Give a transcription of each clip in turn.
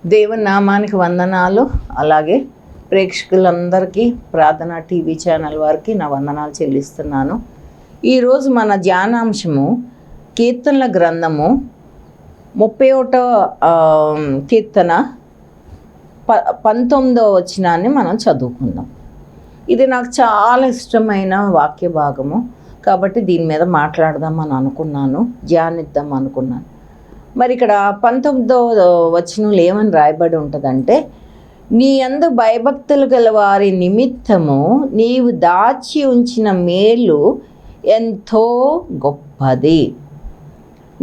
దేవుని నామానికి వందనాలు. అలాగే ప్రేక్షకులందరికీ ప్రార్థన టీవీ ఛానల్ వారికి నా వందనాలు చెల్లిస్తున్నాను. ఈరోజు మన ధ్యానాంశము కీర్తనల గ్రంథము 31వ కీర్తన 19వ వచనాన్ని మనం చదువుకుందాం. ఇది నాకు చాలా ఇష్టమైన వాక్య భాగము కాబట్టి దీని మీద మాట్లాడదామని అనుకున్నాను, ధ్యానిద్దాం అనుకున్నాను. మరి ఇక్కడ 19వ వచనంలో ఏమని రాయబడి ఉంటుందంటే, నీ యందు భయభక్తులు గల వారి నిమిత్తము నీవు దాచి ఉంచిన మేలు ఎంతో గొప్పది.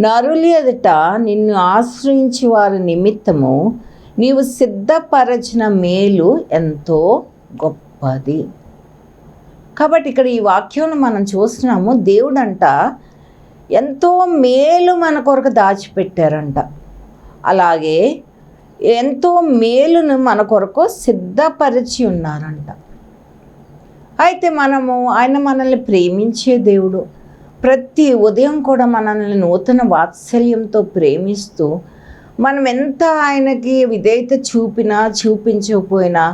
నరుల ఎదుట నిన్ను ఆశ్రయించి వారి నిమిత్తము నీవు సిద్ధపరచిన మేలు ఎంతో గొప్పది. కాబట్టి ఇక్కడ ఈ వాక్యంలో మనం చూస్తున్నాము, దేవుడంట ఎంతో మేలు మన కొరకు దాచిపెట్టారంట. అలాగే ఎంతో మేలును మన కొరకు సిద్ధపరిచి ఉన్నారంట. అయితే ఆయన మనల్ని ప్రేమించే దేవుడు. ప్రతి ఉదయం కూడా మనల్ని నూతన వాత్సల్యంతో ప్రేమిస్తూ, మనం ఎంత ఆయనకి విధేయత చూపినా చూపించకపోయినా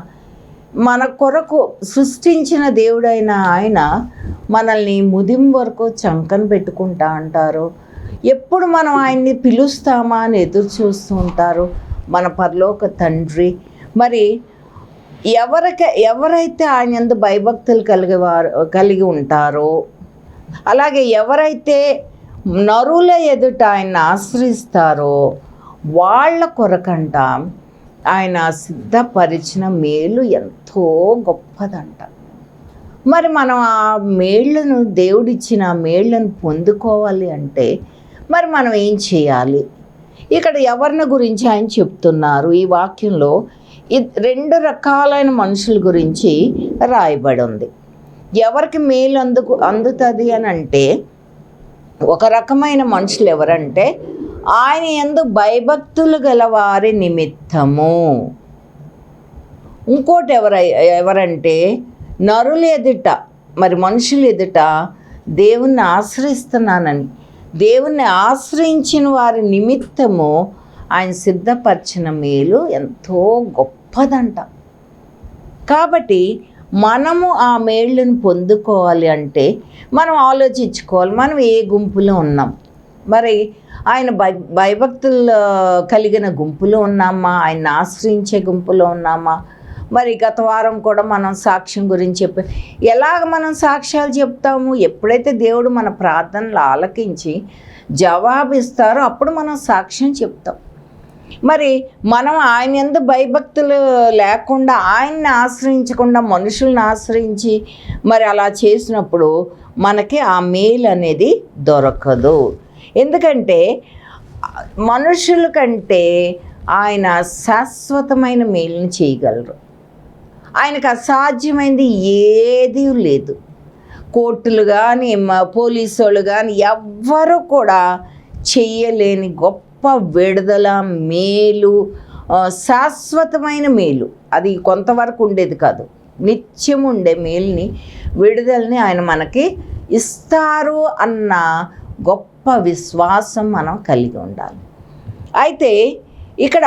మన కొరకు సృష్టించిన దేవుడైన ఆయన మనల్ని ముదిం వరకు చంకన పెట్టుకుంటా అంటారు. ఎప్పుడు మనం ఆయన్ని పిలుస్తామా అని ఎదురు చూస్తూ ఉంటారు మన పరలోక తండ్రి. మరి ఎవరైతే ఆయన యందు భయభక్తులు కలిగి ఉంటారో, అలాగే ఎవరైతే నరుల ఎదుట ఆయన్ని ఆశ్రయిస్తారో వాళ్ళ కొరకంట ఆయన సిద్ధపరిచిన మేలు ఎంతో గొప్పదంట. మరి మనం ఆ మేళ్లను, దేవుడిచ్చిన ఆ మేళ్లను పొందుకోవాలి అంటే మరి మనం ఏం చేయాలి? ఇక్కడ ఎవరిని గురించి ఆయన చెప్తున్నారు ఈ వాక్యంలో? 2 రకాలైన మనుషుల గురించి రాయబడి ఉంది. ఎవరికి మేలు అందుతుంది అని అంటే, ఒక రకమైన మనుషులు ఎవరంటే ఆయన యందు భయభక్తులు గల వారి నిమిత్తము. ఇంకోటి ఎవరంటే నరుల ఎదుట, మరి మనుషుల ఎదుట దేవుణ్ణి ఆశ్రయిస్తున్నానని, దేవుణ్ణి ఆశ్రయించిన వారి నిమిత్తము ఆయన సిద్ధపరిచిన మేలు ఎంతో గొప్పదంట. కాబట్టి మనము ఆ మేళ్ళను పొందుకోవాలి అంటే మనం ఆలోచించుకోవాలి, మనం ఏ గుంపులో ఉన్నాం. మరి ఆయన భయభక్తులు కలిగిన గుంపులో ఉన్నామా? ఆయన ఆశ్రయించే గుంపులో ఉన్నామా? మరి గత వారం కూడా మనం సాక్ష్యం గురించి ఎలాగ మనం సాక్ష్యాలు చెప్తాము? ఎప్పుడైతే దేవుడు మన ప్రార్థనలు ఆలకించి జవాబిస్తారో అప్పుడు మనం సాక్ష్యం చెప్తాం. మరి మనం ఆయన యందు భయభక్తులు లేకుండా, ఆయన్ని ఆశ్రయించకుండా మనుషుల్ని ఆశ్రయించి మరి అలా చేసినప్పుడు మనకి ఆ మేలు అనేది దొరకదు. ఎందుకంటే మనుషుల కంటే ఆయన శాశ్వతమైన మేలుని చేయగలరు. ఆయనకు అసాధ్యమైనది ఏదీ లేదు. కోర్టులు కానీ పోలీసు వాళ్ళు కానీ ఎవ్వరూ కూడా చెయ్యలేని గొప్ప విడుదల, మేలు, శాశ్వతమైన మేలు. అది కొంతవరకు ఉండేది కాదు, నిత్యం ఉండే మేలుని, విడుదలని ఆయన మనకి ఇస్తారు అన్న గొప్ప విశ్వాసం మనం కలిగి ఉండాలి. అయితే ఇక్కడ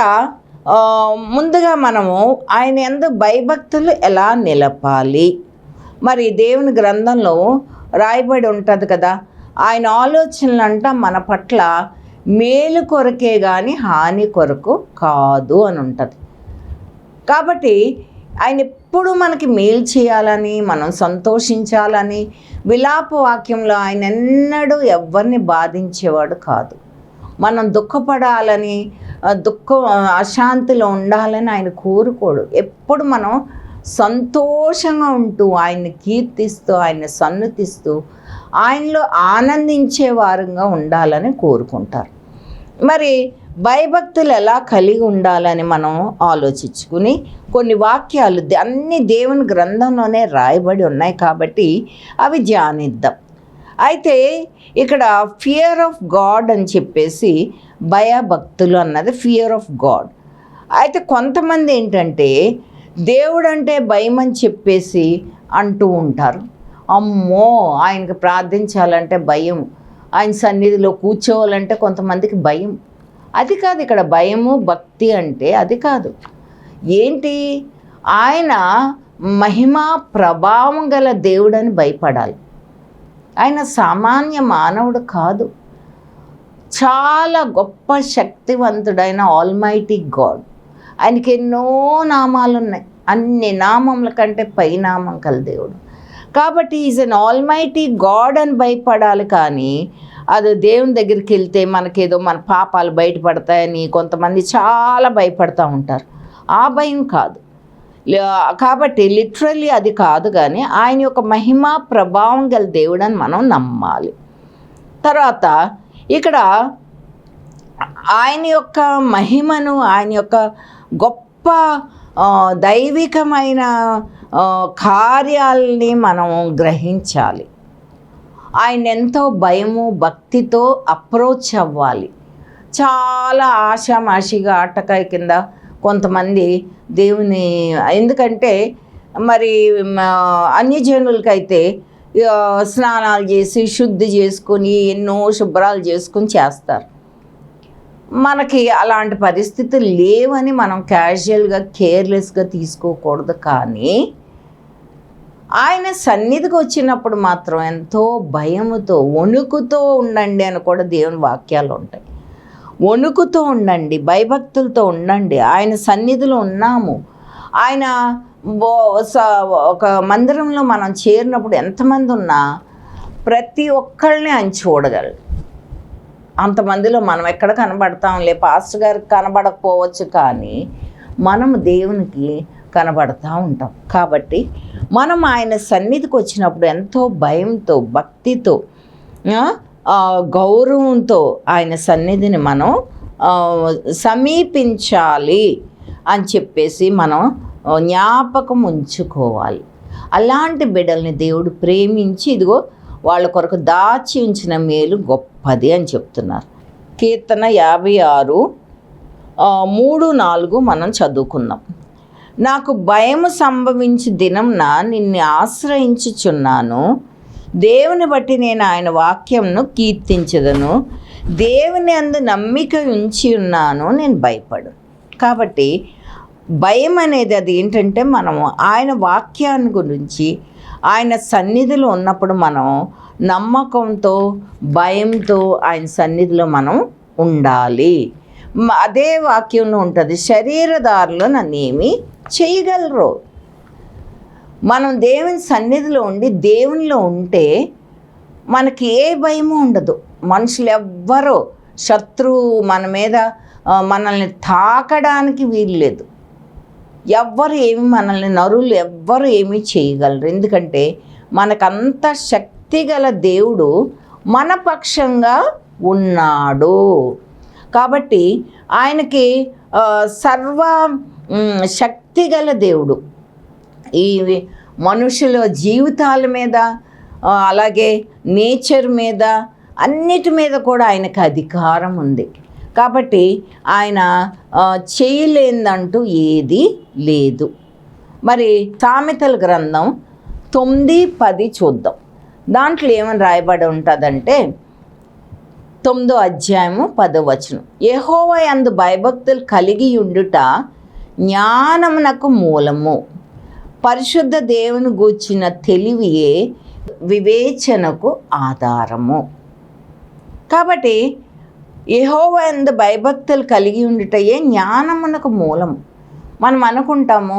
ముందుగా మనము ఆయన యందు భయభక్తులు ఎలా నిలపాలి? మరి దేవుని గ్రంథంలో రాయబడి ఉంటుంది కదా, ఆయన ఆలోచనలు మన పట్ల మేలు కొరకే కానీ హాని కొరకు కాదు అని ఉంటుంది. కాబట్టి ఆయన ఎప్పుడు మనకి మేలు చేయాలని, మనం సంతోషించాలని, విలాప వాక్యంలో ఆయన ఎన్నడూ ఎవరిని బాధించేవాడు కాదు. మనం దుఃఖపడాలని, అశాంతిలో ఉండాలని ఆయన కోరుకోడు. ఎప్పుడు మనం సంతోషంగా ఉంటూ, ఆయన్ని కీర్తిస్తూ, ఆయన్ని సన్నుతిస్తూ, ఆయనలో ఆనందించే వారంగా ఉండాలని కోరుకుంటారు. మరి భయభక్తులు ఎలా కలిగి ఉండాలని మనం ఆలోచించుకుని కొన్ని వాక్యాలు అన్ని దేవుని గ్రంథంలోనే రాయబడి ఉన్నాయి కాబట్టి అవి ధ్యానిద్దాం. అయితే ఇక్కడ ఫియర్ ఆఫ్ గాడ్ అని చెప్పేసి, భయభక్తులు అన్నది ఫియర్ ఆఫ్ గాడ్. అయితే కొంతమంది ఏంటంటే దేవుడు అంటే భయం అని చెప్పేసి అంటూ ఉంటారు. అమ్మో, ఆయనకు ప్రార్థించాలంటే భయం, ఆయన సన్నిధిలో కూర్చోవాలంటే కొంతమందికి భయం. అది కాదు ఇక్కడ భయము భక్తి అంటే, అది కాదు. ఏంటి, ఆయన మహిమా ప్రభావం గల దేవుడని భయపడాలి. ఆయన సామాన్య మానవుడు కాదు, చాలా గొప్ప శక్తివంతుడైన ఆల్మైటీ గాడ్. ఆయనకి ఎన్నో నామాలు ఉన్నాయి, అన్ని నామముల కంటే పై నామం కల దేవుడు. కాబట్టి ఈజ్ అన్ ఆల్మైటీ గాడ్ అని భయపడాలి. కానీ అది దేవుని దగ్గరికి వెళ్తే మనకేదో మన పాపాలు బయటపడతాయని కొంతమంది చాలా భయపడతా ఉంటారు. ఆ భయం కాదు. కాబట్టి లిటరల్లీ అది కాదు, కానీ ఆయన యొక్క మహిమా ప్రభావం గల దేవుడని మనం నమ్మాలి. తర్వాత ఇక్కడ ఆయన యొక్క మహిమను, ఆయన యొక్క గొప్ప దైవికమైన కార్యాలని మనం గ్రహించాలి. ఆయన ఎంతో భయము భక్తితో అప్రోచ్ అవ్వాలి. చాలా ఆషామాషిగా ఆటకాయ కింద కొంతమంది దేవుని, ఎందుకంటే మరి అన్యజనులకైతే స్నానాలు చేసి శుద్ధి చేసుకొని ఎన్నో శుభ్రాలు చేసుకొని చేస్తారు. మనకి అలాంటి పరిస్థితులు లేవని మనం క్యాజువల్గా కేర్లెస్గా తీసుకోకూడదు. కానీ ఆయన సన్నిధికి వచ్చినప్పుడు మాత్రం ఎంతో భయముతో వణుకుతో ఉండండి అని కూడా దేవుని వాక్యాలు ఉంటాయి. వణుకుతో ఉండండి, భయభక్తులతో ఉండండి. ఆయన సన్నిధిలో ఉన్నాము. ఆయన ఒక మందిరంలో మనం చేరినప్పుడు ఎంతమంది ఉన్నా ప్రతి ఒక్కళ్ళని ఆయన చూడగలరు. అంతమందిలో మనం ఎక్కడ కనబడతాంలే, పాస్టర్ గారికి కనబడకపోవచ్చు, కానీ మనం దేవునికి కనబడతా ఉంటాం. కాబట్టి మనం ఆయన సన్నిధికి వచ్చినప్పుడు ఎంతో భయంతో భక్తితో గౌరవంతో ఆయన సన్నిధిని మనం సమీపించాలి అని చెప్పేసి మనం జ్ఞాపకం ఉంచుకోవాలి. అలాంటి బిడ్డల్ని దేవుడు ప్రేమించి ఇదిగో వాళ్ళ కొరకు దాచి ఉంచిన మేలు గొప్పది అని చెప్తున్నారు. కీర్తన 56 3, 4 మనం చదువుకుందాం. నాకు భయము సంభవించి దినంన నిన్ను ఆశ్రయించుచున్నాను. దేవుని బట్టి నేను ఆయన వాక్యంను కీర్తించదను. దేవుని అందు నమ్మిక ఉంచి ఉన్నాను, నేను భయపడు. కాబట్టి భయం అనేది అది ఏంటంటే, మనము ఆయన వాక్యాన్ని గురించి ఆయన సన్నిధిలో ఉన్నప్పుడు మనం నమ్మకంతో భయంతో ఆయన సన్నిధిలో మనం ఉండాలి. అదే వాక్యంలో ఉంటుంది, శరీరదారులు నన్నేమి చేయగలరు. మనం దేవుని సన్నిధిలో ఉండి దేవునిలో ఉంటే మనకి ఏ భయము ఉండదు. మనుషులు ఎవ్వరూ, శత్రువు మన మీద మనల్ని తాకడానికి వీల్లేదు. ఎవ్వరు ఏమి మనల్ని, నరులు ఎవ్వరు ఏమీ చేయగలరు. ఎందుకంటే మనకంత శక్తిగల దేవుడు మన పక్షంగా ఉన్నాడు. కాబట్టి ఆయనకి సర్వ శక్తిగల దేవుడు. ఈ మనుషుల జీవితాల మీద, అలాగే నేచర్ మీద, అన్నిటి మీద కూడా ఆయనకు అధికారం ఉంది. కాబట్టి ఆయన చేయలేదంటూ ఏది లేదు. మరి సామెతల గ్రంథం 9-10 చూద్దాం. దాంట్లో ఏమని రాయబడి ఉంటుందంటే, 9వ అధ్యాయము 10వ వచనం, యెహోవా యందు భయభక్తులు కలిగి ఉండుట జ్ఞానమునకు మూలము, పరిశుద్ధ దేవుని గూర్చిన తెలివియే వివేచనకు ఆధారము. కాబట్టి యెహోవా యందు భయభక్తులు కలిగి ఉండుటయే జ్ఞానమునకు మూలము. మనం అనుకుంటాము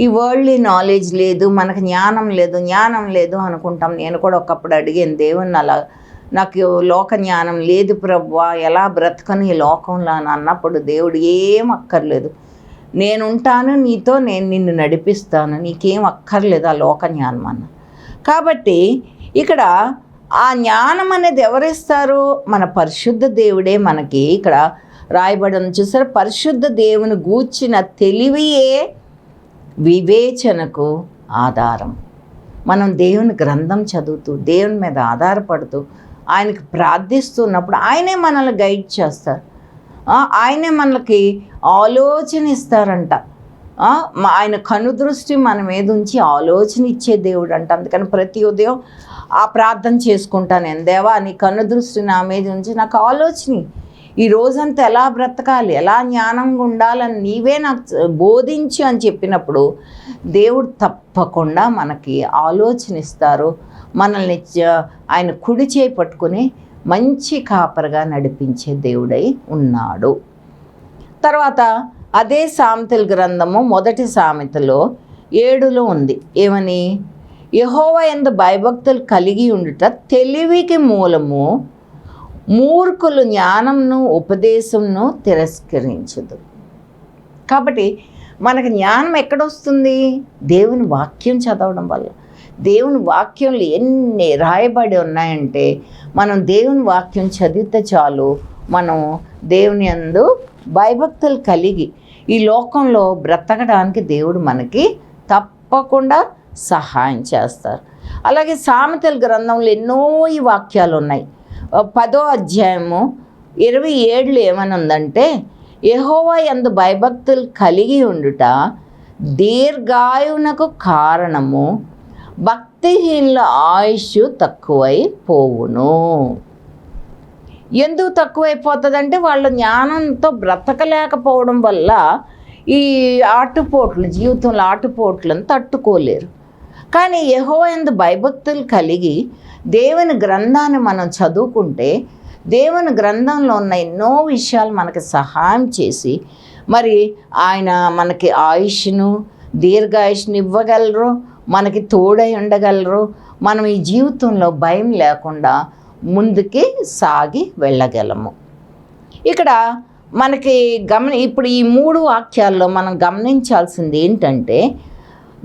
ఈ వరల్డ్లీ నాలెడ్జ్ లేదు, మనకు జ్ఞానం లేదు అనుకుంటాం. నేను కూడా ఒకప్పుడు అడిగాను దేవుణ్ణి, అలా నాకు లోక జ్ఞానం లేదు ప్రభువా, ఎలా బ్రతకను ఈ లోకంలో అని అన్నప్పుడు దేవుడు ఏం అక్కర్లేదు, నేనుంటాను నీతో, నేను నిన్ను నడిపిస్తాను, నీకేం అక్కర్లేదు ఆ లోక జ్ఞానం అన్న. కాబట్టి ఇక్కడ ఆ జ్ఞానం అనేది ఎవరిస్తారు? మన పరిశుద్ధ దేవుడే మనకి ఇక్కడ రాయబడిన చూసారు. పరిశుద్ధ దేవుని గూర్చిన తెలివియే వివేచనకు ఆధారం. మనం దేవుని గ్రంథం చదువుతూ దేవుని మీద ఆధారపడుతూ ఆయనకు ప్రార్థిస్తున్నప్పుడు ఆయనే మనల్ని గైడ్ చేస్తారు. ఆయనే మనకి ఆలోచన ఇస్తారంట. ఆయన కనుదృష్టి మన మీద ఉంచి ఆలోచన ఇచ్చే దేవుడు అంట. అందుకని ప్రతి ఉదయం ఆ ప్రార్థన చేసుకుంటాను, నేను దేవా నీ కనుదృష్టి నా మీద ఉంచి నాకు ఆలోచన ఈ రోజంతా ఎలా బ్రతకాలి, ఎలా జ్ఞానంగా ఉండాలని నీవే నాకు బోధించు అని చెప్పినప్పుడు దేవుడు తప్పకుండా మనకి ఆలోచన ఇస్తారు. మనల్ని ఆయన కుడి చేయి పట్టుకుని మంచి కాపరిగా నడిపించే దేవుడై ఉన్నాడు. తర్వాత అదే సామెతల గ్రంథము 1 సామెతలో 7లో ఉంది. ఏమని? యెహోవా యందు భయభక్తులు కలిగి ఉండుట తెలివికి మూలము, మూర్ఖులు జ్ఞానంను ఉపదేశంను తిరస్కరించదు. కాబట్టి మనకు జ్ఞానం ఎక్కడొస్తుంది? దేవుని వాక్యం చదవడం వల్ల. దేవుని వాక్యంలో ఎన్ని రాయబడి ఉన్నాయంటే మనం దేవుని వాక్యం చదివితే చాలు, మనం దేవుని యందు భయభక్తులు కలిగి ఈ లోకంలో బ్రతకడానికి దేవుడు మనకి తప్పకుండా సహాయం చేస్తారు. అలాగే సామెతల గ్రంథంలో ఎన్నో ఈ వాక్యాలు ఉన్నాయి. 10వ అధ్యాయము 27లో ఏమని ఉందంటే, యెహోవా యందు భయభక్తులు కలిగి ఉండుట దీర్ఘాయువునకు కారణము, భక్తిహీనుల ఆయుష్ తక్కువై పోవును. ఎందుకు తక్కువైపోతుందంటే వాళ్ళు జ్ఞానంతో బ్రతకలేకపోవడం వల్ల ఈ ఆటుపోట్లు, జీవితంలో ఆటుపోట్లను తట్టుకోలేరు. కానీ యెహోవా యందు భయభక్తులు కలిగి దేవుని గ్రంథాన్ని మనం చదువుకుంటే దేవుని గ్రంథంలో ఉన్న ఎన్నో విషయాలు మనకి సహాయం చేసి మరి ఆయన మనకి ఆయుష్ను, దీర్ఘాయుష్ను ఇవ్వగలరు, మనకి తోడై ఉండగలరు. మనం ఈ జీవితంలో భయం లేకుండా ముందుకి సాగి వెళ్ళగలము. ఇక్కడ మనకి ఇప్పుడు ఈ 3 వాక్యాల్లో మనం గమనించాల్సింది ఏంటంటే,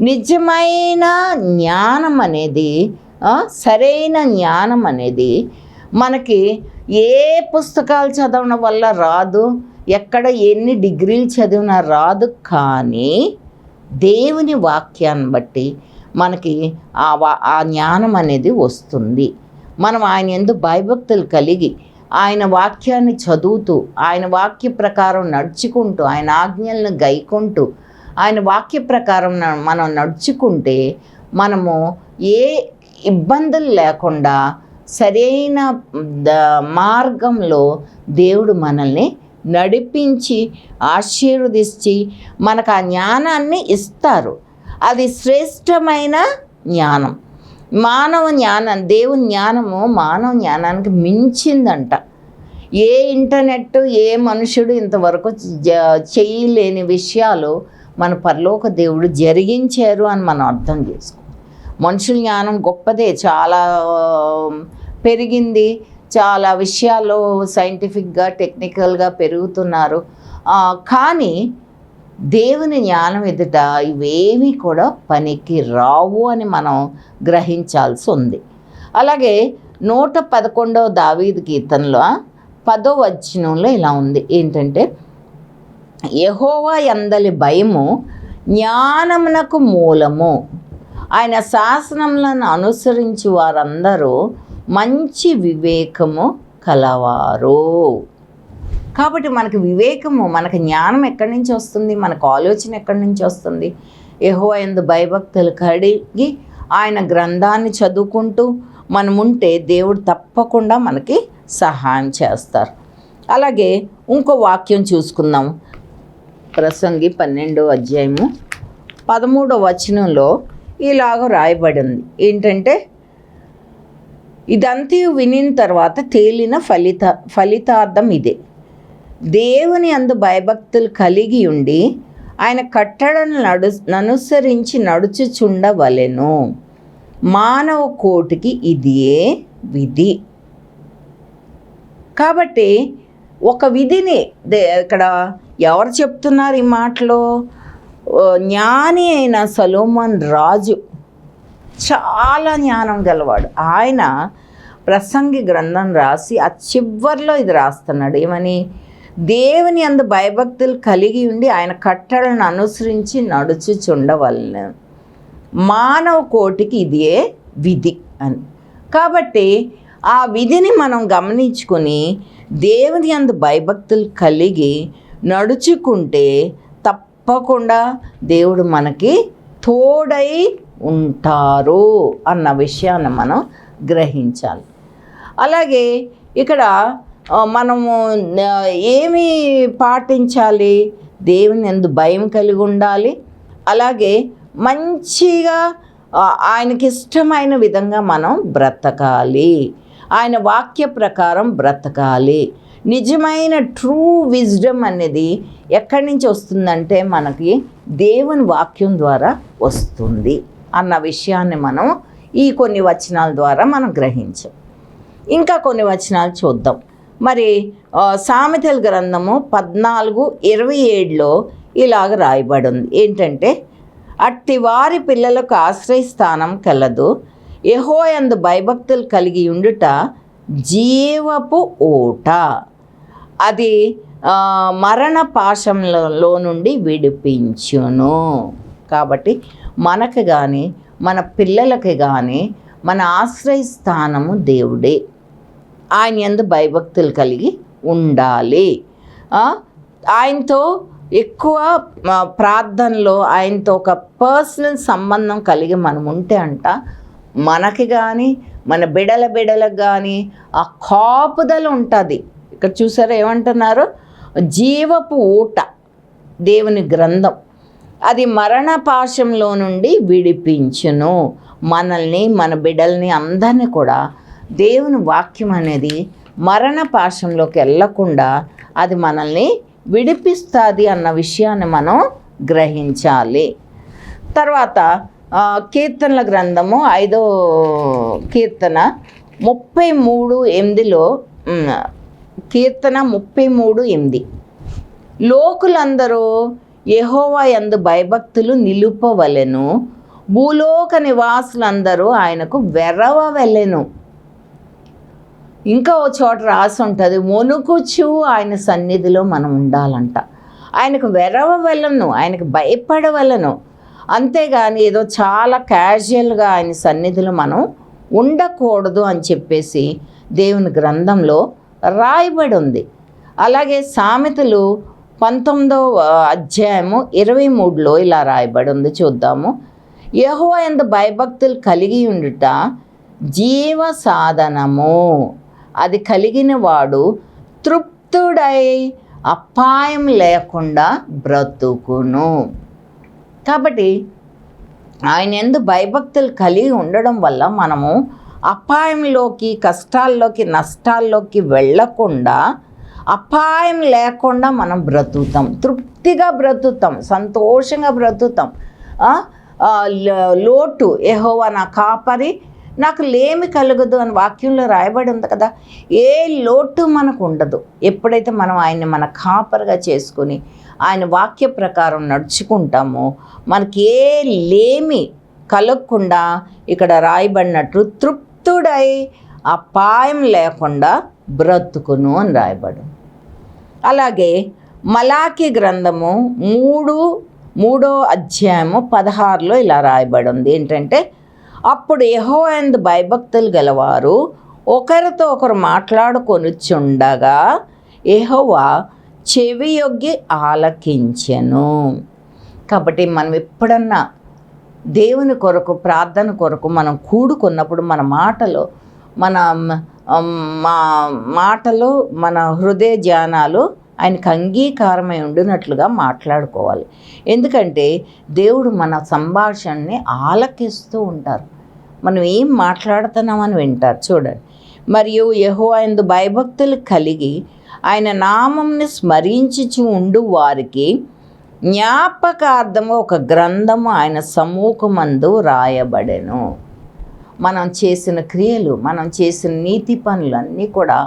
నిజమైన జ్ఞానం అనేది, సరైన జ్ఞానం అనేది మనకి ఏ పుస్తకాలు చదవడం వల్ల రాదు, ఎక్కడ ఎన్ని డిగ్రీలు చదివినా రాదు. కానీ దేవుని వాక్యాన్ని బట్టి మనకి ఆ జ్ఞానం అనేది వస్తుంది. మనం ఆయన యందు భయభక్తులు కలిగి ఆయన వాక్యాన్ని చదువుతూ, ఆయన వాక్య ప్రకారం నడుచుకుంటూ, ఆయన ఆజ్ఞలను గైకుంటూ, ఆయన వాక్య ప్రకారం మనం నడుచుకుంటే మనము ఏ ఇబ్బందులు లేకుండా సరైన మార్గంలో దేవుడు మనల్ని నడిపించి ఆశీర్వదించి మనకు ఆ జ్ఞానాన్ని ఇస్తారు. అది శ్రేష్టమైన జ్ఞానం. మానవ జ్ఞానం, దేవుని జ్ఞానము మానవ జ్ఞానానికి మించిందంట. ఏ ఇంటర్నెట్, ఏ మనుషుడు ఇంతవరకు చేయలేని విషయాలు మన పరలోక దేవుడు జరిగించారు అని మనం అర్థం చేసుకో. మనుషుల జ్ఞానం గొప్పదే, చాలా పెరిగింది, చాలా విషయాల్లో సైంటిఫిక్గా టెక్నికల్గా పెరుగుతున్నారు. కానీ దేవుని జ్ఞానం ఎదుట ఇవేమీ కూడా పనికి రావు అని మనం గ్రహించాల్సి ఉంది. అలాగే 111వ దావీదు కీర్తనలో 10వ వచనంలో ఇలా ఉంది. ఏంటంటే, యెహోవా యందలి భయము జ్ఞానమునకు మూలము, ఆయన శాసనములను అనుసరించి వారందరూ మంచి వివేకము కలవారు. కాబట్టి మనకు వివేకము, మనకు జ్ఞానం ఎక్కడి నుంచి వస్తుంది, మనకు ఆలోచన ఎక్కడి నుంచి వస్తుంది? యెహోవా యందు భయభక్తులు కలిగి ఆయన గ్రంథాన్ని చదువుకుంటూ మనముంటే దేవుడు తప్పకుండా మనకి సహాయం చేస్తారు. అలాగే ఇంకో వాక్యం చూసుకుందాం. ప్రసంగి 12వ అధ్యాయము 13వ వచనంలో ఇలాగ రాయబడింది. ఏంటంటే, ఇదంతా వినిన తర్వాత తేలిన ఫలితార్థం ఇదే, దేవుని యందు భయభక్తులు కలిగి ఉండి ఆయన కట్టడలను అనుసరించి నడుచుచుండవలెను, మానవ కోటికి ఇదియే విధి. కాబట్టి ఒక విధిని ఇక్కడ ఎవరు చెప్తున్నారు ఈ మాటలో? జ్ఞాని అయిన సొలొమోను రాజు, చాలా జ్ఞానం గలవాడు. ఆయన ప్రసంగి గ్రంథం రాసి ఆ చివర్లో ఇది రాస్తున్నాడు. ఏమని? దేవుని యందు భయభక్తులు కలిగి ఉండి ఆయన కట్టడలను అనుసరించి నడుచుచుండవలెను, మానవ కోటికి ఇదే విధి అని. కాబట్టి ఆ విధిని మనం గమనించుకొని దేవుని యందు భయభక్తులు కలిగి నడుచుకుంటే తప్పకుండా దేవుడు మనకి తోడై ఉంటారు అన్న విషయాన్ని మనం గ్రహించాలి. అలాగే ఇక్కడ మనము ఏమి పాటించాలి? దేవుని యందు భయం కలిగి ఉండాలి. అలాగే మంచిగా ఆయనకి ఇష్టమైన విధంగా మనం బ్రతకాలి. ఆయన వాక్య ప్రకారం బ్రతకాలి. నిజమైన ట్రూ విజ్డమ్ అనేది ఎక్కడి నుంచి వస్తుందంటే మనకి దేవుని వాక్యం ద్వారా వస్తుంది అన్న విషయాన్ని మనం ఈ కొన్ని వచనాల ద్వారా మనం గ్రహించాం. ఇంకా కొన్ని వచనాలు చూద్దాం. మరి సామెతల గ్రంథము 14:27లో ఇలాగ రాయబడి ఉంది. ఏంటంటే, అట్టి వారి పిల్లలకు ఆశ్రయస్థానం కలదు, యెహోవాయందు భయభక్తులు కలిగి ఉండుట జీవపు ఓట, అది మరణ పాశంలో నుండి విడిపించును. కాబట్టి మనకు కానీ మన పిల్లలకి కానీ మన ఆశ్రయస్థానము దేవుడే. ఆయన యందు భయభక్తులు కలిగి ఉండాలి. ఆయనతో ఎక్కువ ప్రార్థనలో ఆయనతో ఒక పర్సనల్ సంబంధం కలిగి మనం ఉంటే మనకి కానీ మన బిడలకు కానీ ఆ కాపుదల ఉంటుంది. ఇక్కడ చూసారా ఏమంటున్నారు? జీవపు ఊట, దేవుని గ్రంథం, అది మరణ పాశంలో నుండి విడిపించును. మనల్ని మన బిడ్డల్ని అందరినీ కూడా దేవుని వాక్యం అనేది మరణ పాశంలోకి వెళ్ళకుండా అది మనల్ని విడిపిస్తుంది అన్న విషయాన్ని మనం గ్రహించాలి. తర్వాత కీర్తనల గ్రంథము 5వ కీర్తన 33:8లో కీర్తన 33:8, లోకులందరూ యెహోవా యందు భయభక్తులు నిలుపవలెను, భూలోక నివాసులందరూ ఆయనకు వెరవవలెను. ఇంకా ఓ చోట రాసి ఉంటుంది, వణుకుచు ఆయన సన్నిధిలో మనం ఉండాలంట. ఆయనకు వెరవవలెను, ఆయనకు భయపడవలను. అంతేగాని ఏదో చాలా క్యాజువల్గా ఆయన సన్నిధిలో మనం ఉండకూడదు అని చెప్పేసి దేవుని గ్రంథంలో రాయబడి ఉంది. అలాగే సామెతలు 19:23లో ఇలా రాయబడి ఉంది. చూద్దాము. యెహోవా యందు భయభక్తులు కలిగి ఉండుట జీవ సాధనము, అది కలిగిన వాడు తృప్తుడై అపాయం లేకుండా బ్రతుకును. కాబట్టి ఆయన యందు భయభక్తులు కలిగి ఉండడం వల్ల మనము అపాయంలోకి, కష్టాల్లోకి, నష్టాల్లోకి వెళ్ళకుండా, అపాయం లేకుండా మనం బ్రతుకుతాం, తృప్తిగా బ్రతుకుతాం, సంతోషంగా బ్రతుకుతాం. లోటు, యెహోవా నా కాపరి, నాకు లేమి కలగదు అని వాక్యంలో రాయబడి ఉంది కదా. ఏ లోటు మనకు ఉండదు ఎప్పుడైతే మనం ఆయన్ని మన కాపరిగా చేసుకొని ఆయన వాక్య ప్రకారం నడుచుకుంటామో. మనకి ఏ లేమి కలగకుండా ఇక్కడ రాయబడినట్టు తృప్తుడై అపాయం లేకుండా బ్రతుకును అని రాయబడు. అలాగే మలాకి గ్రంథము 3:16లో ఇలా రాయబడి ఉంది. ఏంటంటే, అప్పుడు యెహోవా యందు భయభక్తులు గలవారు ఒకరితో ఒకరు మాట్లాడుకొనుచుండగా యెహోవా చెవియొగ్గి ఆలకించెను. కాబట్టి మనం ఎప్పుడన్నా దేవుని కొరకు, ప్రార్థన కొరకు మనం కూడుకున్నప్పుడు మన మాటలు మన హృదయ ధ్యానాలు ఆయనకు అంగీకారమై ఉండినట్లుగా మాట్లాడుకోవాలి. ఎందుకంటే దేవుడు మన సంభాషణని ఆలకిస్తూ ఉంటారు. మనం ఏం మాట్లాడుతున్నామని వింటారు. చూడండి. మరియు యెహోవా యందు భయభక్తులు కలిగి ఆయన నామంని స్మరించుచు ఉండు వారికి జ్ఞాపకార్థము ఒక గ్రంథము ఆయన సమ్ముఖమందు రాయబడెను. మనం చేసిన క్రియలు, మనం చేసిన నీతి పనులు అన్నీ కూడా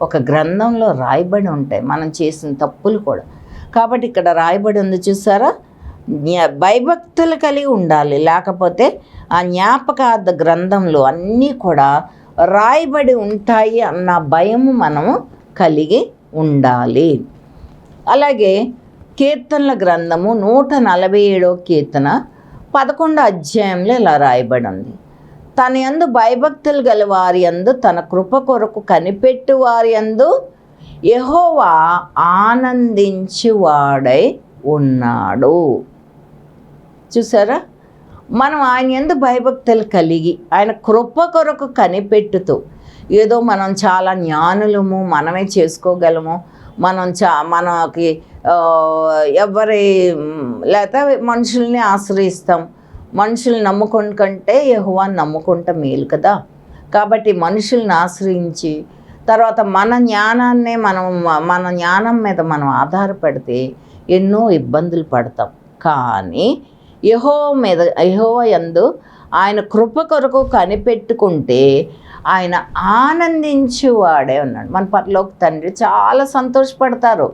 ఒక గ్రంథంలో రాయబడి ఉంటాయి, మనం చేసిన తప్పులు కూడా. కాబట్టి ఇక్కడ రాయబడి ఉంది చూసారా, భయభక్తులు కలిగి ఉండాలి. లేకపోతే ఆ జ్ఞాపకార్థ గ్రంథంలో అన్నీ కూడా రాయబడి ఉంటాయి అన్న భయము మనము కలిగి ఉండాలి. అలాగే కీర్తనల గ్రంథము 147వ కీర్తన 11వ అధ్యాయంలో ఇలా రాయబడి ఉంది. తన యందు భయభక్తులు గల వారి యందు, తన కృప కొరకు కనిపెట్టు వారి యందు యెహోవా ఆనందించువాడై ఉన్నాడు. చూసారా, మనం ఆయన యందు భయభక్తులు కలిగి ఆయన కృప కొరకు కనిపెట్టుతూ ఏదో మనం చాలా జ్ఞానులము, మనమే చేసుకోగలము, మనకి ఎవరి లేకపోతే మనుషుల్ని ఆశ్రయిస్తాం. మనుషుల్ని నమ్ముకుని కంటే యెహోవాని నమ్ముకుంటే మేలు కదా. కాబట్టి మనుషుల్ని ఆశ్రయించి తర్వాత మన జ్ఞానం మీద మనం ఆధారపడితే ఎన్నో ఇబ్బందులు పడతాం. కానీ యెహోవా యందు ఆయన కృప కొరకు కనిపెట్టుకుంటే ఆయన ఆనందించువాడే ఉన్నాడు. మన పరలోక తండ్రి చాలా సంతోషపడతారు.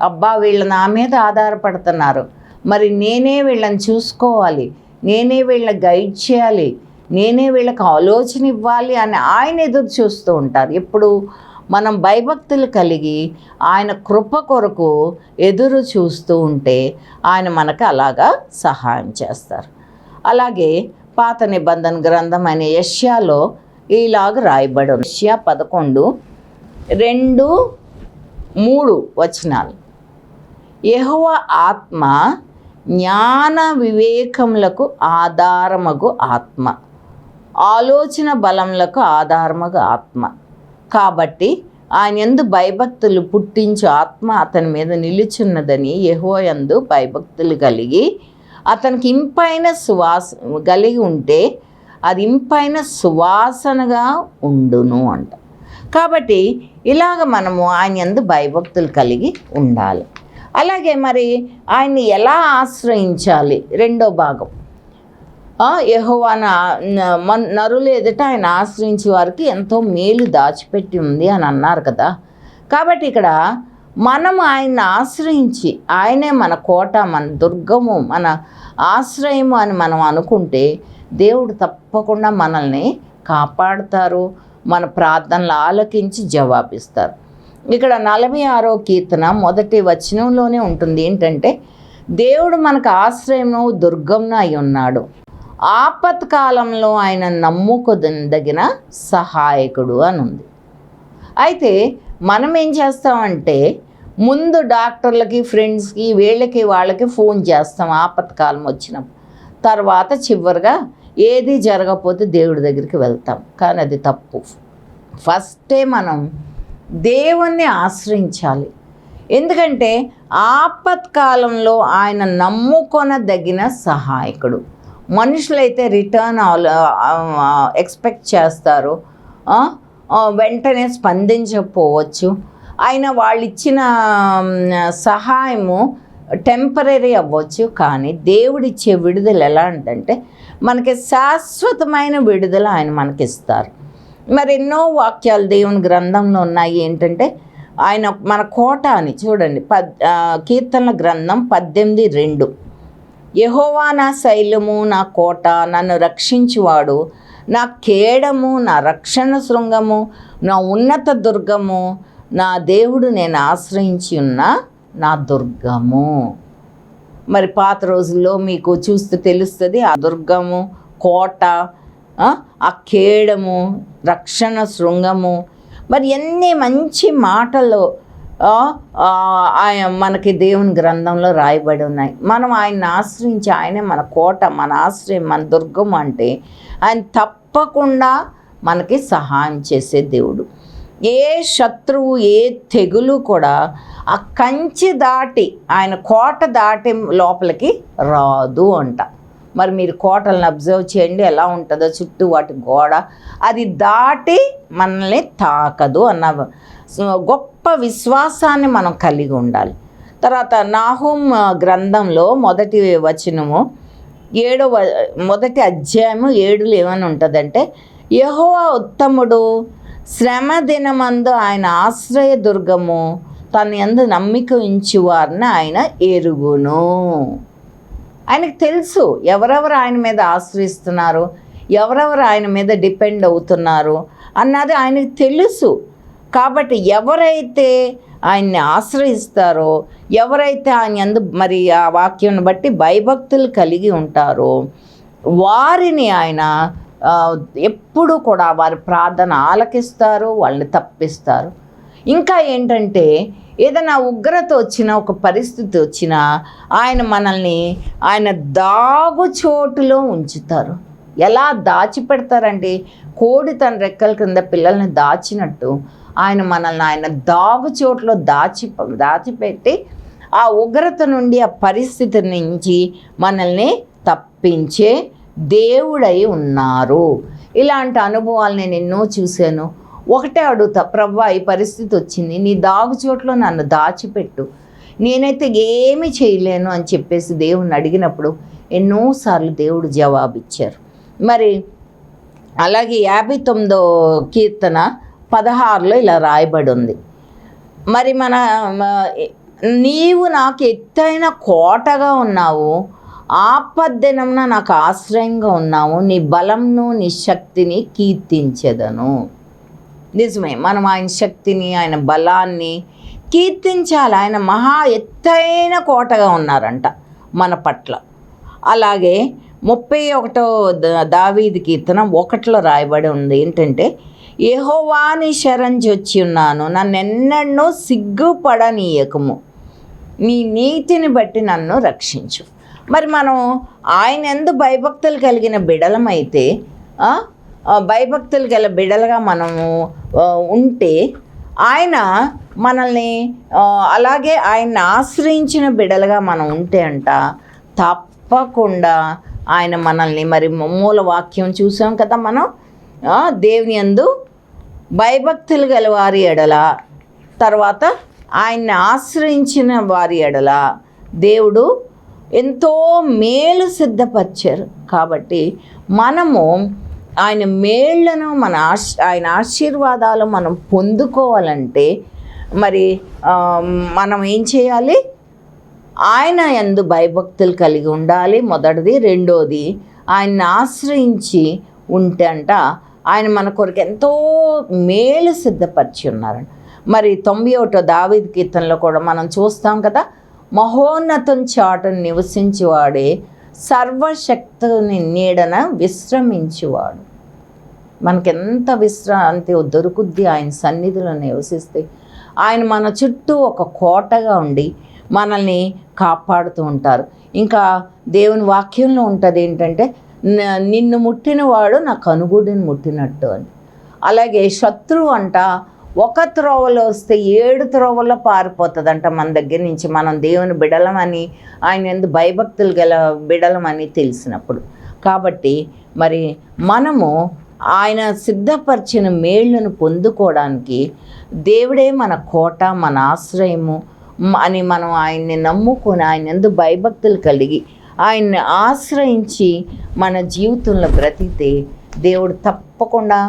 అబ్బా, వీళ్ళు నా మీద ఆధారపడుతున్నారు, మరి నేనే వీళ్ళని చూసుకోవాలి, నేనే వీళ్ళని గైడ్ చేయాలి, నేనే వీళ్ళకి ఆలోచన ఇవ్వాలి అని ఆయన ఎదురు చూస్తూ ఉంటారు. ఎప్పుడు మనం భయభక్తులు కలిగి ఆయన కృప కొరకు ఎదురు చూస్తూ ఉంటే ఆయన మనకు అలాగా సహాయం చేస్తారు. అలాగే పాత నిబంధన గ్రంథం అయిన యెషయాలో ఇలాగ రాయబడి ఉంది. యెషయా 11:2-3 యెహోవా ఆత్మ జ్ఞాన వివేకములకు ఆధారమగు ఆత్మ, ఆలోచన బలములకు ఆధారమగు ఆత్మ. కాబట్టి ఆయన యందు భయభక్తులు పుట్టించు ఆత్మ అతని మీద నిలుచున్నదని యెహోవా యందు భయభక్తులు కలిగి అతనికి ఇంపైన సువాస కలిగి ఉంటే అది ఇంపైన సువాసనగా ఉండును అంట. కాబట్టి ఇలాగ మనము ఆయన యందు భయభక్తులు కలిగి ఉండాలి. అలాగే మరి ఆయన్ని ఎలా ఆశ్రయించాలి, రెండో భాగం. యెహోవా నరులు ఎదుట ఆయన ఆశ్రయించే వారికి ఎంతో మేలు దాచిపెట్టి ఉంది అని అన్నారు కదా. కాబట్టి ఇక్కడ మనం ఆయన్ని ఆశ్రయించి ఆయనే మన కోట, మన దుర్గము, మన ఆశ్రయము అని మనం అనుకుంటే దేవుడు తప్పకుండా మనల్ని కాపాడుతారు, మన ప్రార్థనలు ఆలకించి జవాబిస్తారు. ఇక్కడ 46వ కీర్తన 1వ వచనంలోనే ఉంటుంది ఏంటంటే, దేవుడు మనకు ఆశ్రయము దుర్గమును అయి ఉన్నాడు, ఆపత్కాలంలో ఆయన నమ్ముకోదగిన సహాయకుడు అని ఉంది. అయితే మనం ఏం చేస్తామంటే ముందు డాక్టర్లకి, ఫ్రెండ్స్కి, వాళ్ళకి ఫోన్ చేస్తాం ఆపత్కాలం వచ్చినప్పుడు. తర్వాత చివరిగా ఏది జరగకపోతే దేవుడి దగ్గరికి వెళ్తాం. కానీ అది తప్పు. ఫస్టే మనం దేవుణ్ణి ఆశ్రయించాలి. ఎందుకంటే ఆపత్కాలంలో ఆయన నమ్ముకొనదగిన సహాయకుడు. మనుషులైతే రిటర్న్ ఎక్స్పెక్ట్ చేస్తారు, వెంటనే స్పందించకపోవచ్చు. ఆయన వాళ్ళు ఇచ్చిన సహాయము టెంపరీ అవ్వచ్చు. కానీ దేవుడిచ్చే విడుదల ఎలాంటిదంటే మనకి శాశ్వతమైన విడుదల ఆయన మనకిస్తారు. మరి ఎన్నో వాక్యాలు దేవుని గ్రంథంలో ఉన్నాయి. ఏంటంటే ఆయన మన కోట అని చూడండి. కీర్తనల గ్రంథం 18:2 యెహోవా నా శైలము, నా కోట, నన్ను రక్షించువాడు, నా కేడము, నా రక్షణ శృంగము, నా ఉన్నత దుర్గము, నా దేవుడు, నేను ఆశ్రయించి ఉన్న నా దుర్గము. మరి పాత రోజుల్లో మీకు చూస్తే తెలుస్తుంది ఆ దుర్గము, కోట, ఆ కేడము, రక్షణ శృంగము. మరి ఎన్ని మంచి మాటలు మనకి దేవుని గ్రంథంలో రాయబడి ఉన్నాయి. మనం ఆయన్ని ఆశ్రయించి ఆయనే మన కోట, మన ఆశ్రయం, మన దుర్గం అంటే ఆయన తప్పకుండా మనకి సహాయం చేసే దేవుడు. ఏ శత్రువు, ఏ తెగులు కూడా ఆ కంచి దాటి, ఆయన కోట దాటి లోపలికి రాదు అంట. మరి మీరు కోటలను అబ్జర్వ్ చేయండి, ఎలా ఉంటుందో చుట్టూ వాటి గోడ, అది దాటి మనల్ని తాకదు అన్న గొప్ప విశ్వాసాన్ని మనం కలిగి ఉండాలి. తర్వాత నాహూం గ్రంథంలో 1వ వచనము 1వ అధ్యాయము 7లో ఏమని ఉంటుందంటే, యెహోవా ఉత్తముడు, శ్రమ దినమందు ఆయన ఆశ్రయ దుర్గము, తన యందు నమ్మిక ఉంచు వారిని ఆయన ఎరుగును. ఆయనకు తెలుసు ఎవరెవరు ఆయన మీద ఆశ్రయిస్తున్నారు, ఎవరెవరు ఆయన మీద డిపెండ్ అవుతున్నారు అన్నది ఆయనకు తెలుసు. కాబట్టి ఎవరైతే ఆయన్ని ఆశ్రయిస్తారో, ఎవరైతే ఆయన యందు మరి ఆ వాక్యం బట్టి భయభక్తులు కలిగి ఉంటారో వారిని ఆయన ఎప్పుడు కూడా వారి ప్రార్థన ఆలకిస్తారు, వాళ్ళని తప్పిస్తారు. ఇంకా ఏంటంటే ఏదైనా ఉగ్రత వచ్చినా, ఒక పరిస్థితి వచ్చినా ఆయన మనల్ని ఆయన దాగు చోటులో ఉంచుతారు. ఎలా దాచిపెడతారంటే కోడి తన రెక్కల క్రింద పిల్లల్ని దాచినట్టు ఆయన మనల్ని ఆయన దాగు చోట్లో దాచిపెట్టి ఆ ఉగ్రత నుండి, ఆ పరిస్థితి నుంచి మనల్ని తప్పించే దేవుడై ఉన్నారు. ఇలాంటి అనుభవాలు నేను ఎన్నో చూశాను. ఒకటే అడుగుతా, ప్రభువా ఈ పరిస్థితి వచ్చింది, నీ దాగు చోట్లో నన్ను దాచిపెట్టు, నేనైతే ఏమీ చేయలేను అని చెప్పేసి దేవుణ్ణి అడిగినప్పుడు ఎన్నోసార్లు దేవుడు జవాబిచ్చారు. మరి అలాగే 59వ కీర్తన 16లో ఇలా రాయబడి ఉంది. మరి నీవు నాకు ఎత్తైన కోటగా ఉన్నావు, ఆపద్దినమున నాకు ఆశ్రయంగా ఉన్నావు, నీ బలంను నీ శక్తిని కీర్తించెదను. నిజమే, మనం ఆయన శక్తిని, ఆయన బలాన్ని కీర్తించాలి. ఆయన మహా ఎత్తైన కోటగా ఉన్నారంట మన పట్ల. అలాగే 31వ దావీదు కీర్తన 1లో రాయబడి ఉంది ఏంటంటే, యెహోవాని శరణ్జొచ్చి ఉన్నాను, నన్నెన్నడూ సిగ్గుపడనీయకము, నీ నీతిని బట్టి నన్ను రక్షించు. మరి మనం ఆయన యందు భయభక్తులు కలిగిన బిడలమైతే, భయభక్తులు గల బిడలుగా మనము ఉంటే, ఆయన మనల్ని అలాగే ఆయన్ని ఆశ్రయించిన బిడలుగా మనం ఉంటే అంట తప్పకుండా ఆయన మనల్ని, మరి మూల వాక్యం చూసాం కదా మనం, దేవుని యందు భయభక్తులు గల వారి ఎడల, తర్వాత ఆయన్ని ఆశ్రయించిన వారి ఎడల దేవుడు ఎంతో మేలు సిద్ధపరిచారు. కాబట్టి మనము ఆయన మేళ్లను, ఆయన ఆశీర్వాదాలు మనం పొందుకోవాలంటే మరి మనం ఏం చేయాలి? ఆయన యందు భయభక్తులు కలిగి ఉండాలి మొదటిది. రెండోది, ఆయన్ని ఆశ్రయించి ఉంటే అంట ఆయన మన కొరకు ఎంతో మేలు సిద్ధపరిచి ఉన్నారండి. మరి 91వ దావీదు కీర్తనలో కూడా మనం చూస్తాం కదా, మహోన్నతం చాటును నివసించేవాడే సర్వశక్తుని నీడన విశ్రమించువాడు. మనకెంత విశ్రాంతి దొరుకుద్ది ఆయన సన్నిధిలో నివసిస్తే. ఆయన మన చుట్టూ ఒక కోటగా ఉండి మనల్ని కాపాడుతూ ఉంటారు. ఇంకా దేవుని వాక్యంలో ఉంటుంది ఏంటంటే, నిన్ను ముట్టినవాడు నా కనుగుడిని ముట్టినట్టు అని. అలాగే శత్రువు అంట ఒక త్రోవలో వస్తే 7 త్రోవల్లో పారిపోతుందంట మన దగ్గర నుంచి, మనం దేవుని బిడలమని, ఆయన యందు భయభక్తులు గల బిడలమని తెలిసినప్పుడు. కాబట్టి మరి మనము ఆయన సిద్ధపరిచిన మేళ్లను పొందుకోవడానికి దేవుడే మన కోట, మన ఆశ్రయము అని మనం ఆయన్ని నమ్ముకొని ఆయన యందు భయభక్తులు కలిగి ఆయన్ని ఆశ్రయించి మన జీవితంలో బ్రతికితే దేవుడు తప్పకుండా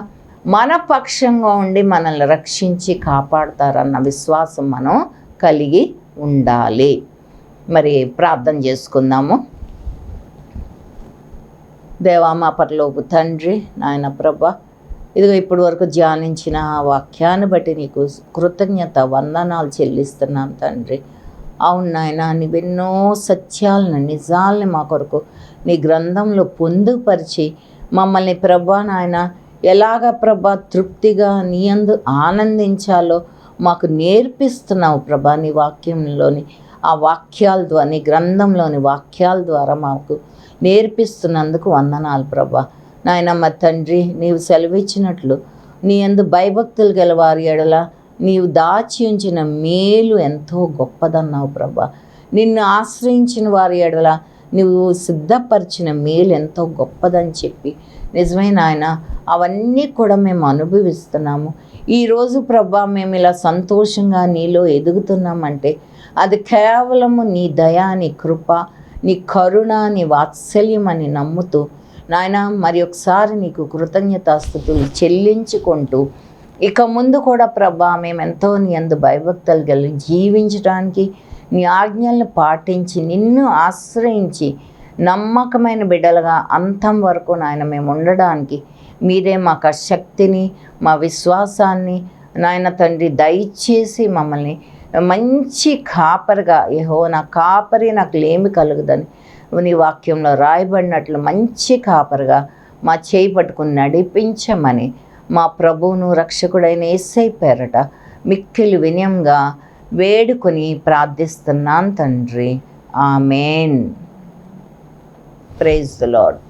మన పక్షంగా ఉండి మనల్ని రక్షించి కాపాడుతారన్న విశ్వాసం మనం కలిగి ఉండాలి. మరి ప్రార్థన చేసుకుందాము. దేవా మా పరలోక తండ్రి, నాయన ప్రభా, ఇదిగో ఇప్పటి వరకు ధ్యానించిన ఆ వాక్యాన్ని బట్టి నీకు కృతజ్ఞత వందనాలు చెల్లిస్తున్నాను తండ్రి. అవును నాయన, నీవెన్నో సత్యాలను, నిజాలని మా కొరకు నీ గ్రంథంలో పొందుపరిచి మమ్మల్ని ప్రభా నాయన ఎలాగ ప్రభా తృప్తిగా నీ యందు ఆనందించాలో మాకు నేర్పిస్తున్నావు ప్రభా. నీ వాక్యంలోని ఆ వాక్యాల ద్వారా, నీ గ్రంథంలోని వాక్యాల ద్వారా మాకు నేర్పిస్తున్నందుకు వందనాలు ప్రభా. నాయన మా తండ్రి, నీవు సెలవిచ్చినట్లు నీ యందు భయభక్తులు గల వారి ఎడల నీవు దాచి ఉంచిన మేలు ఎంతో గొప్పదన్నావు ప్రభా. నిన్ను ఆశ్రయించిన వారి ఎడల నువ్వు సిద్ధపరిచిన మేలు ఎంతో గొప్పదని చెప్పి నిజమైన ఆయన అవన్నీ కూడా మేము అనుభవిస్తున్నాము. ఈరోజు ప్రభా మేము ఇలా సంతోషంగా నీలో ఎదుగుతున్నామంటే అది కేవలము నీ దయా, నీ కృప, నీ కరుణ, నీ వాత్సల్యం అని నమ్ముతూ నాయన మరి ఒకసారి నీకు కృతజ్ఞతాస్తుతులు చెల్లించుకుంటూ ఇక ముందు కూడా ప్రభా మేము ఎంతో నీ యందు భయభక్తులు కలిగి జీవించడానికి, నీ ఆజ్ఞలను పాటించి నిన్ను ఆశ్రయించి నమ్మకమైన బిడ్డలుగా అంతం వరకు నాయన మేము ఉండడానికి మీరే మాకు ఆ శక్తిని, మా విశ్వాసాన్ని నాయన తండ్రి దయచేసి మమ్మల్ని మంచి కాపరిగా, యెహోవా కాపరి నాకు లేమి కలుగుదని నీ వాక్యంలో రాయబడినట్లు మంచి కాపరిగా మా చేయి పట్టుకుని నడిపించమని మా ప్రభువును రక్షకుడైన యేసయ్య పేరట మిక్కిలి వినయంగా వేడుకొని ప్రార్థిస్తున్నాను తండ్రి. ఆమేన్. Praise the lord.